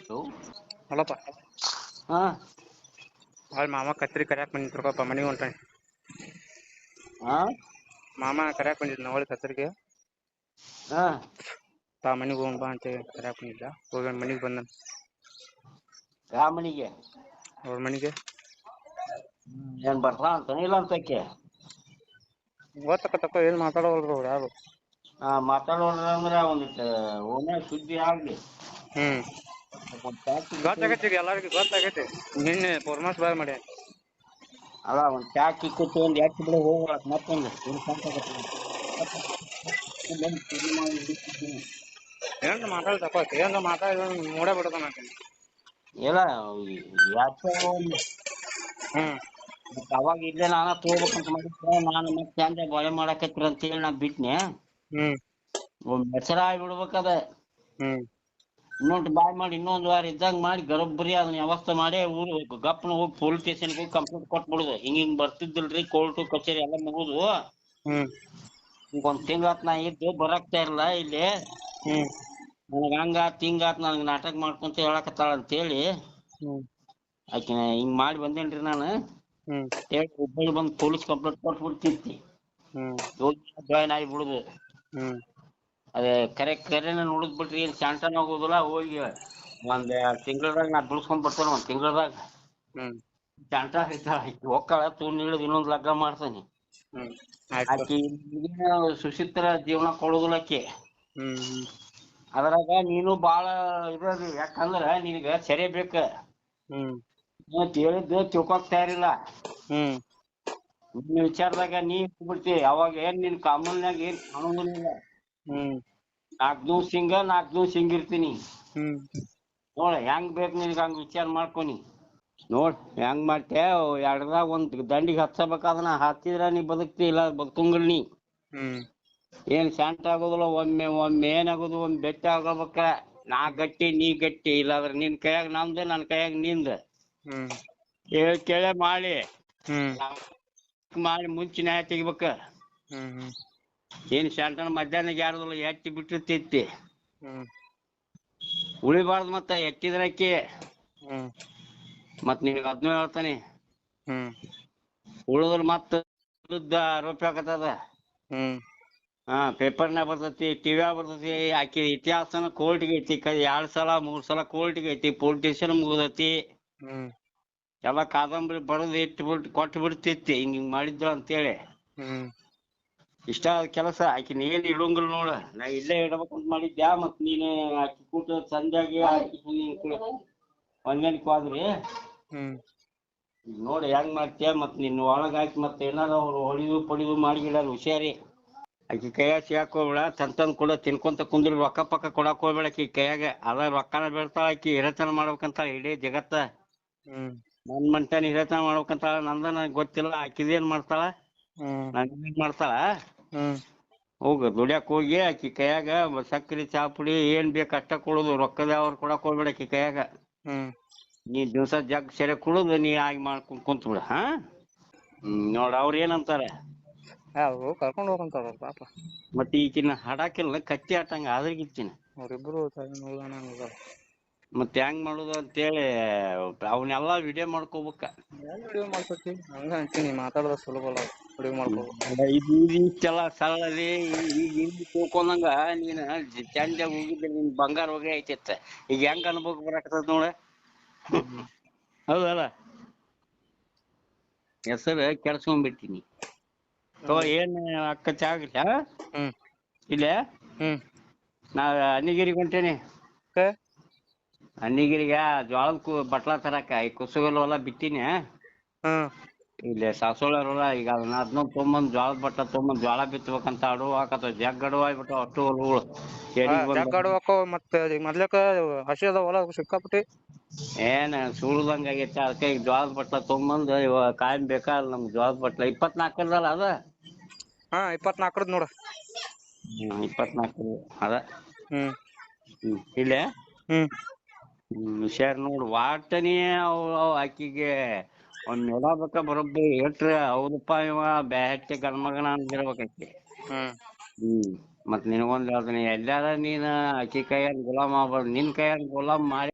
Hello ಅಲ್ಲಪ್ಪ ಹಾ ಅವ್ರ ಮಾಮ ಕತ್ರಿ ಕರ್ಯಾಕ್ ಬಂದಿದ್ರಪ್ಪ ಮನೆಗೆ ಹೊಂಟಾನೆ. ಹಾ ಮಾಮ ಕರ್ಯಾಕ್ ಬಂದಿದ್ನ ಒಳ್ಳೆ ಕತ್ರಿಗೆ ಹಾ ತಾ ಮನೆಗೆ ಹೋಗೋಣ ಬಾ ಅಂತ ಕರ್ಯಾಕ್ ಬಂದಿದ್ದ. ಹೋಗಿ ಮನೆಗೆ ಬಂದನ್. ಯಾವ ಮನಿಗೆ? ಅವ್ರ ಮನೆಗೆ. ಏನ್ ಬರ್ತಾಳ ಅಂತ ಇಲ್ಲ ಅಂತಕ್ಕೆ? ಗೊತ್ತಾಕತ್ತಪ್ಪ ಏನ್ ಮಾತಾಡೋಲ್ರು ಅವ್ರು ಯಾರು. ಮಾತಾಡೋದ್ರ ಅಂದ್ರೆ ಒಂದಿಟ್ಟು ಓನ್ಯಾಗ ಸುದ್ದಿ ಆಗ್ಲಿ. ಗೊತ್ತಾಗೈತಿ ಈಗ ಎಲ್ಲರಿಗೂ ಗೊತ್ತಾಗೈತಿ. ನಿನ್ನೆ ಪರ್ಮಾಸ್ ಬಾಯ್ ಮಾಡ್ಯಾನ. ಅಲ್ಲ ಒಂದ್ ಚಾಕಿ ಕೂತು ಒಂದ್ ಎತ್ತು ಬಿಡ ಹೋಗ ಮತ್ತೊಂದು ಏನ್ರ ಮಾತಾಡ್ತಪ್ಪ ಏನ್ರ ಮಾತಾಡ ನೋಡೇ ಬಿಡ್ತಾನ. ಇಲ್ಲ ಯಾಕೆ ಮತ್ತ ಅವಾಗ ಇಲ್ಲೇ ನಾನ ತಗೋಬೇಕಂತ ಮಾಡಿದ್ದೆ. ನಾನು ಮತ್ತೆ ಅಂದೆ ಬಾಳೆ ಮಾಡಾಕತ್ರಿ ಅಂತ ಹೇಳಿ ನಾ ಬಿಟ್ನೆ. ಒಂದ್ ಹೆಸರ ಆಗ್ಬಿಡ್ಬೇಕದ. ಇನ್ನೊಂದು ಬಾಯ್ ಮಾಡಿ ಇನ್ನೊಂದ್ ವಾರ ಇದ್ದಂಗ ಮಾಡಿ ಗರಬ್ಬರಿ ಅದನ್ನ ವ್ಯವಸ್ಥೆ ಮಾಡಿ ಊರು ಗಪ್ನ ಹೋಗಿ ಪೊಲೀಸ್ ಸ್ಟೇಷನ್ಗೆ ಹೋಗಿ ಕಂಪ್ಲೇಂಟ್ ಕೊಟ್ಬಿಡುದು. ಹಿಂಗ್ ಬರ್ತಿದ್ದಿಲ್ರಿ ಕೋರ್ಟು ಕಚೇರಿ ಎಲ್ಲ ಮುಗುದು. ಈಗ ಒಂದ್ ತಿಂಗಳಾತ್ ನಾ ಇದ್ದು ಬರಾಕ್ತಾ ಇಲ್ಲ ಇಲ್ಲಿ. ನನಗ್ ಹಂಗಾತ್ ಹಿಂಗಾತ್ ನನಗ್ ನಾಟಕ ಮಾಡ್ಕೊಂತ ಹೇಳಕತ್ತಾಳ ಅಂತ ಹೇಳಿ ಆಕಿನ ಹಿಂಗ್ ಮಾಡಿ ಬಂದೇನ್ರಿ ನಾನು. ಹುಬ್ಬಳ್ಳಿ ಬಂದ್ ಪೊಲೀಸ್ ಕಂಪ್ಲೇಂಟ್ ಕೊಟ್ಬಿಡ್ತಿರ್ತಿ. ಜಾಯಿನ್ ಆಗಿಬಿಡುದು. ಅದೇ ಕರೆನ ನೋಡಿದ್ ಬಿಟ್ರಿ ಏನ್ ಶಾಂತನ ಆಗೋದಿಲ್ಲ. ಹೋಗಿ ಒಂದ್ ತಿಂಗಳದಾಗ ನಾ ಬಿಳ್ಸ್ಕೊಂಡ್ ಬರ್ತೇನೆ. ಒಂದ್ ತಿಂಗಳದಾಗ ಶಾಂತ ಐತಾಳ ಆಕಿ ಹೊಕ್ಕಾಳ ತುಳ್ಳು ಇಳಿದು ಇನ್ನೊಂದ್ ಲಗ್ನ ಮಾಡ್ತಾನಿ. ಆಕಿ ಸುಚಿತ್ರ ಜೀವನ ಕೊಡುದಿಲ್ಲ ಆಕಿ. ಅದ್ರಾಗ ನೀನು ಬಾಳ ಇದ್ರಿ. ಯಾಕಂದ್ರ ನಿನಗ ಸೆರೆ ಬೇಕ. ಹೇಳಿದ್ದು ತಿಳ್ಕೊಕ್ ತಯಾರಿಲ್ಲ. ನಿನ್ನ ವಿಚಾರದಾಗ ನೀ ಬಿಡ್ತಿ. ಅವಾಗ ಏನ್ ನಿನ್ ಕಾಮನ್ಯಾಗ ಏನ್ ಕಾಣುದಿಲ್ಲ. 4 ದಿವ್ಸ ಹಿಂಗ 4 ದಿವ್ಸ ಹಿಂಗಿರ್ತೀನಿ. ನೋಡ ಹೆಂಗ್ ಬೇಕ್ ನಿನಗ ಹಂಗ ವಿಚಾರ ಮಾಡ್ಕೊನಿ. ನೋಡ್ ಹೆಂಗ್ ಮಾಡ್ತೆ. ಎರಡದಾಗ ಒಂದ್ ದಂಡಿಗೆ ಹಚ್ಚಬೇಕಾದನ ಹತ್ತಿದ್ರ ನೀ ಬದುಕ್ತಿ ಇಲ್ಲ ಬದುಕಂಗಿಲ್ಲ ನೀ. ಏನ್ ಶಾಂತ ಆಗೋದಿಲ್ಲ. ಒಮ್ಮೆ ಏನಾಗೋದು ಒಮ್ಮೆ ಬೆಟ್ಟ ಆಗೋಬೇಕ. ನಾ ಗಟ್ಟಿ ನೀ ಗಟ್ಟಿ. ಇಲ್ಲಾಂದ್ರ ನಿನ್ ಕೈಯಾಗ ನಮ್ದ ನನ್ ಕೈಯಾಗ ನಿಂದ. ಕೇಳೆ ಮಾಡಿ ಮುಂಚೆ ನ್ಯಾಯ ತೆಗಿಬೇಕ. ಏನ್ ಶಾಂತನ ಮಧ್ಯಾಹ್ನ ಯಾರದಲ್ಲ ಎತ್ತಿ ಬಿಟ್ಟಿರ್ತೈತಿ. ಉಳಿಬಾರ್ದು ಮತ್ತ ಎತ್ತಿದ್ರಕಿ. ಮತ್ ನಿನಗ ಅದ್ನ ಹೇಳ್ತಾನೆ. ಉಳಿದ್ರ ಮತ್ತ ಆರೋಪ ಆಗತ್ತದ. ಪೇಪರ್ನಾಗ ಬರ್ತೈತಿ, ಟಿವಿಯಾಗ ಬರ್ತೈತಿ. ಆಕಿ ಇತಿಹಾಸನ ಕೋರ್ಟ್ಗೆ ಐತಿ. 2 ಸಲ 3 ಸಲ ಕೋರ್ಟ್ಗೆ ಐತಿ. ಪೊಲೀಸ್ ಸ್ಟೇಷನ್ ಮುಗ್ದೈತಿ. ಎಲ್ಲ ಕಾದಂಬರಿ ಬಡದ್ ಇಟ್ಬಿಟ್ಟು ಕೊಟ್ಟು ಬಿಡ್ತೈತಿ. ಹಿಂಗ್ ಮಾಡಿದ್ಳು ಅಂತೇಳಿ. ಇಷ್ಟ ಕೆಲಸ ಆಕಿನ ಏನ್ ಇಡಂಗಿಲ್ಲ ನೋಡ. ನಾ ಇಲ್ಲೇ ಇಡ್ಬೇಕಂತ ಮಾಡಿದ್ಯಾ. ಮತ್ ನೀನು ಆಕಿ ಕೂಟ ಸಂಧ್ಯಾಗಿ ಹೊಂದಾಣಿಕೆ ಆದ್ರಿ. ನೋಡಿ ಹೆಂಗ್ ಮಾಡ್ತೀಯ. ಮತ್ ನಿನ್ ಒಳಗ ಹಾಕಿ ಮತ್ ಏನಾರ ಅವ್ರು ಹೊಡಿದು ಪಡಿದು ಮಾಡಿಗಿಡಾರ ಹುಷಾರಿ. ಆಕಿ ಕೈಯಾಗ ಸಿಗಾಕ್ ಹೋಗ್ಬೇಡ. ತಂದ್ ಕೂಡ ತಿನ್ಕೊಂತ ಕುಂದ್ರ. ರೊಕ್ಕ ಪಕ್ಕ ಕೊಡಾಕ್ ಹೋಗ್ಬೇಡ ಆಕಿ ಕೈಯಾಗ. ಅದ ರೊಕ್ಕನ ಬೀಳ್ತಾಳ. ಆಕಿ ಹಿರೇತನ ಮಾಡ್ಬೇಕಂತ ಇಡೀ ಜಗತ್ತ. ನನ್ ಮನ್ತನ ಹಿರೇತನ ಮಾಡ್ಬೇಕಂತ ನಂದ ನನಗ್ ಗೊತ್ತಿಲ್ಲ. ಆಕಿದೇನ್ ಮಾಡ್ತಾಳ ನನ್ ಮಾಡ್ತಾಳ. ಹೋಗ ದುಡ್ಯಾಕ್ ಹೋಗಿ ಆಕಿ ಕೈಯಾಗ ಸಕ್ರಿ ಚಾಪುಡಿ ಏನ್ ಬೇಕ್ ಅಷ್ಟ ಕೊಡುದು. ರೊಕ್ಕದ ಅವ್ರು ಕೊಡಾಕ್ ಹೋಗ್ಬೇಡ ಆಕಿ ಕೈಯಾಗ. ನೀ ದಿವ್ಸ ಜಗ್ ಸೆರೆ ಕುಡುದು ನೀ ಆಗಿ ಮಾಡ್ಕೊಂಡ್ ಕುಂತ್ ಬಿಡ. ನೋಡ ಅವ್ರ ಏನಂತಾರ. ಕರ್ಕೊಂಡ್ ಹೋಗಂತಾರ ಪಾಪ. ಮತ್ತೆ ಈಕಿನ ಹಡಾಕಿಲ್ಲ ಕತ್ತಿ ಆಟಂಗ ಆದ್ರಗಿತ್ತಿನ. ಅವ್ರಿಬ್ರು ಮತ್ತೆ ಹೆಂಗ್ ಮಾಡುದು ಅಂತೇಳಿ ಅವನ್ನೆಲ್ಲಾ ವಿಡಿಯೋ ಮಾಡ್ಕೋಬೇಕ. ವಿಡಿಯೋ ಮಾಡ್ಕೊತಿ ಹಂಗ ಅಂತೀನಿ. ಮಾತಾಡೋದ ಸುಲಭ ಅಲ್ಲ ವಿಡಿಯೋ ಮಾಡ್ಕೋದು. ಇಷ್ಟೆಲ್ಲ ಸರಳರಿ. ಈಗ ತಿಳ್ಕೊಂಡಂಗ ನೀನ್ ಚಂದಾಗ ಹೋಗಿದ್ದ ನಿನ್ ಬಂಗಾರ ಹೋಗಿ ಐತಿತ್ತ. ಈಗ ಹೆಂಗ ಅನ್ಭೋಗ ಬರಾಕತ್ತದ ನೋಡ. ಹೌದಲ್ಲ. ಹೆಸರು ಕೆಡ್ಸ್ಕೊಂಡ್ಬಿಡ್ತೀನಿ. ಏನ್ ಅಕ್ಕ ಚಾ ಆಗಿಲ್ಲ. ಇಲ್ಲೇ ನಾ ಅನ್ನಿಗಿರಿಗೆ ಹೊಂಟೇನಿ. ಅನ್ನಿಗಿರಿಗ ಜೋಳದ ಬಟ್ಲಾ ತರಾಕ. ಈ ಕುಸಗಲ್ ಹೊಲ ಬಿತ್ತೀನಿ. ಇಲ್ಲಿ ಸಾಸೋಳರಲ್ಲ. ಈಗ ಅದನ್ನ ತೊಗೊಂಬಂದ್ ಜೋಳದ ಬಟ್ಲಾ ತೊಗೊಂಬಂದ್ ಜೋಳ ಬಿತ್ಬೇಕಂತ ಅಡು ಹಾಕತ್ತ. ಜಗ್ ಅಡುವ ಆಗ್ಬಿಟ್ಟು ಅಷ್ಟು ಹೊಲಗಳು. ಜಗ್ ಆಡ್ಬೇಕು. ಮತ್ತೆ ಮೊದ್ಲಕ ಹಸಿ ಅದ ಹೊಲ ಸಿಕ್ಕಾಪಟ್ಟಿ. ಏನ್ ಸುಳ್ದಂಗ ಆಗೈತಿ. ಅದಕ್ಕೆ ಈಗ ಜೋಳದ ಬಟ್ಲಾ ತೊಗೊಂಬಂದ್ ಕಾಯ್ ಬೇಕಾ ನಮ್ಗ್ ಜೋಳದ ಬಟ್ಲಾ. 24 ಅದ. 24 ನೋಡ. 24 ಅದ. ಇಡ್ಲೆ. ಹುಷಾರ್ ನೋಡು. ವಾಟನಿ ಆಕಿಗೆ ಒಂದ್ ನೋಡಬೇಕ ಬರೋಬ್ಬರಿ. ಎಟ್ರ ಹೌದಪ್ಪ ಇವ ಬ್ಯಾಹಟ್ಟಿ ಗಂಡ್ಮಗನ ಅಂದಿರ್ಬೇಕಿ. ಮತ್ ನಿನಗೊಂದ್ ಹೇಳ್ತೀನಿ. ಎಲ್ಲಾರ ನೀನ್ ಆಕಿ ಕೈಯಾಗ ಗುಲಾಮ್ ಆಗ್ಬಾರ್ದು. ನಿನ್ ಕೈಯಾಗ ಗುಲಾಮ್ ಮಾಡಿ